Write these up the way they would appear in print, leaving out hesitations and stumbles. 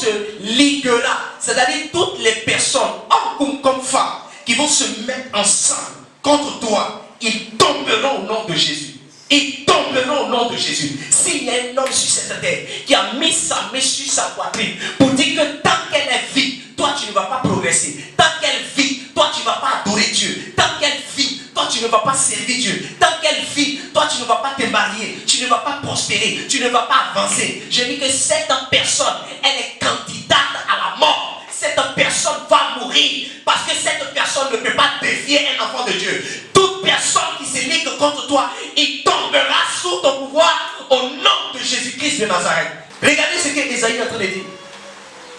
se liguera, c'est-à-dire toutes les personnes, hommes comme femmes, qui vont se mettre ensemble contre toi, ils tomberont au nom de Jésus. Ils tomberont au nom de Jésus. S'il y a un homme sur cette terre qui a mis sa main sur sa poitrine pour dire que tant qu'elle est vive, toi tu ne vas pas progresser. Tant qu'elle vit, toi tu ne vas pas adorer Dieu. Tant qu'elle vit, toi tu ne vas pas servir Dieu. Tant qu'elle vit, toi tu ne vas pas te marier. Tu ne vas pas prospérer. Tu ne vas pas avancer. Je dis que cette personne, elle est candidate à la mort. Cette personne va mourir parce que cette personne ne peut pas défier un enfant de Dieu. Toute personne qui se ligue contre toi, il tombera sous ton pouvoir au nom de Jésus-Christ de Nazareth. Regardez ce que Ésaïe est en train de dire.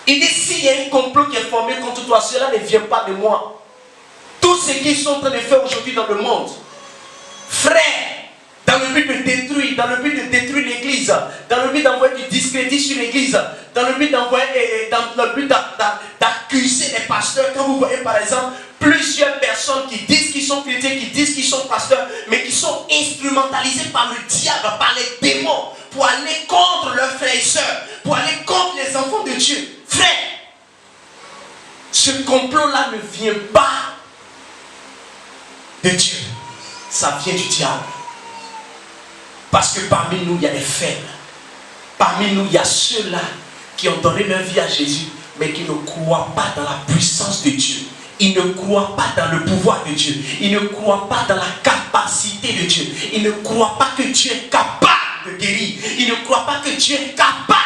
Il dit, s'il y a un complot qui est formé contre toi, cela ne vient pas de moi. Tout ce qu'ils sont en train de faire aujourd'hui dans le monde, frère, dans le but de détruire, dans le but de détruire l'église, dans le but d'envoyer du discrédit sur l'église, dans le but d'envoyer, dans le but d'accuser les pasteurs. Quand vous voyez par exemple plusieurs personnes qui disent qu'ils sont chrétiens, qui disent qu'ils sont pasteurs, mais qui sont instrumentalisés par le diable, par les démons, pour aller contre leurs frères et sœurs, pour aller contre les enfants de Dieu. Frère, ce complot-là ne vient pas de Dieu, ça vient du diable. Parce que parmi nous, il y a des faibles. Parmi nous, il y a ceux-là qui ont donné leur vie à Jésus, mais qui ne croient pas dans la puissance de Dieu. Ils ne croient pas dans le pouvoir de Dieu. Ils ne croient pas dans la capacité de Dieu. Ils ne croient pas que Dieu est capable de guérir. Ils ne croient pas que Dieu est capable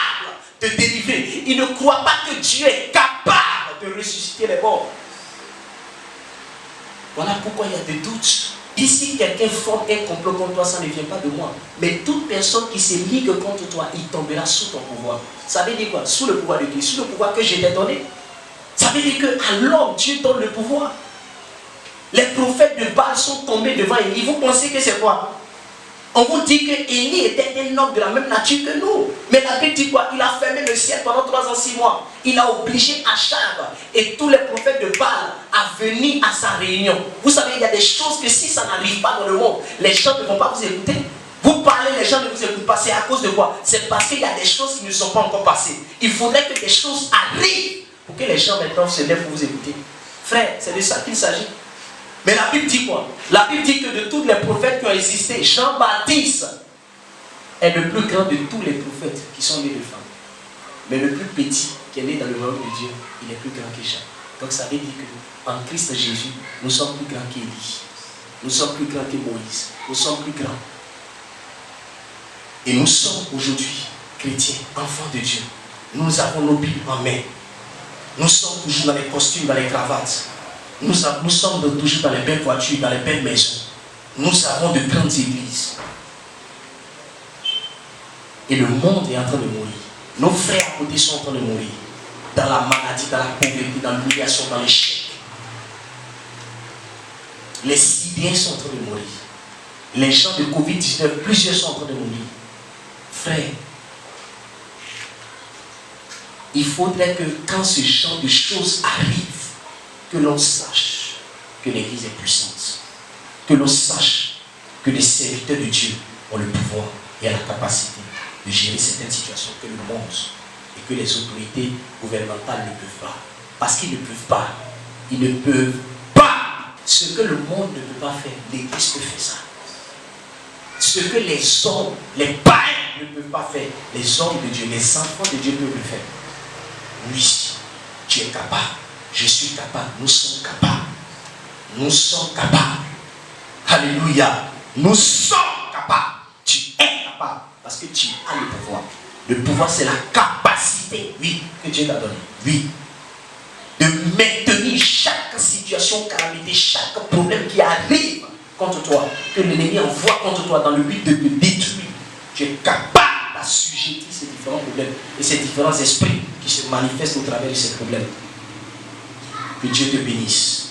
de délivrer. Ils ne croient pas que Dieu est capable de ressusciter les morts. Voilà pourquoi il y a des doutes. Ici, quelqu'un forme un complot contre toi, ça ne vient pas de moi. Mais toute personne qui se ligue contre toi, il tombera sous ton pouvoir. Ça veut dire quoi? Sous le pouvoir de Dieu, sous le pouvoir que je t'ai donné. Ça veut dire qu'à l'homme, Dieu donne le pouvoir. Les prophètes de Baal sont tombés devant Élie. Vous pensez que c'est quoi? On vous dit que Élie était un homme de la même nature que nous. Mais la Bible dit quoi? Il a fermé le ciel pendant 3 ans, 6 mois. Il a obligé Achab et tous les prophètes de Baal à venir à sa réunion. Vous savez, il y a des choses que si ça n'arrive pas dans le monde, les gens ne vont pas vous écouter. Vous parlez, les gens ne vous écoutent pas. C'est à cause de quoi? C'est parce qu'il y a des choses qui ne sont pas encore passées. Il faudrait que des choses arrivent pour que les gens maintenant se lèvent pour vous écouter. Frère, c'est de ça qu'il s'agit. Mais la Bible dit quoi? La Bible dit que de tous les prophètes qui ont existé, Jean-Baptiste est le plus grand de tous les prophètes qui sont nés de femmes. Mais le plus petit qui est né dans le royaume de Dieu, il est plus grand que Jean. Donc ça veut dire qu'en Christ Jésus, nous sommes plus grands qu'Élie. Nous sommes plus grands que Moïse. Nous sommes plus grands. Et nous sommes aujourd'hui chrétiens, enfants de Dieu. Nous avons nos Bibles en main. Nous sommes toujours dans les costumes, dans les cravates. Nous sommes toujours dans les belles voitures, dans les belles maisons. Nous avons de grandes églises. Et le monde est en train de mourir. Nos frères à côté sont en train de mourir. Dans la maladie, dans la pauvreté, dans l'humiliation, dans l'échec. Les Syriens sont en train de mourir. Les gens de Covid-19, plusieurs sont en train de mourir. Frères, il faudrait que quand ce genre de choses arrivent, que l'on sache que l'Église est puissante. Que l'on sache que les serviteurs de Dieu ont le pouvoir et la capacité de gérer certaines situations que le monde et que les autorités gouvernementales ne peuvent pas. Parce qu'ils ne peuvent pas. Ils ne peuvent pas. Ce que le monde ne peut pas faire, l'Église peut faire ça. Ce que les hommes, les païens ne peuvent pas faire, les hommes de Dieu, les enfants de Dieu peuvent le faire. Oui, tu es capable. Je suis capable. Nous sommes capables. Nous sommes capables. Alléluia. Nous sommes capables. Tu es capable. Parce que tu as le pouvoir. Le pouvoir, c'est la capacité, oui, que Dieu t'a donné. Oui. De maintenir chaque situation, calamité, chaque problème qui arrive contre toi, que l'ennemi envoie contre toi dans le but de te détruire. Tu es capable d'assujettir ces différents problèmes et ces différents esprits qui se manifestent au travers de ces problèmes. Que Dieu te bénisse.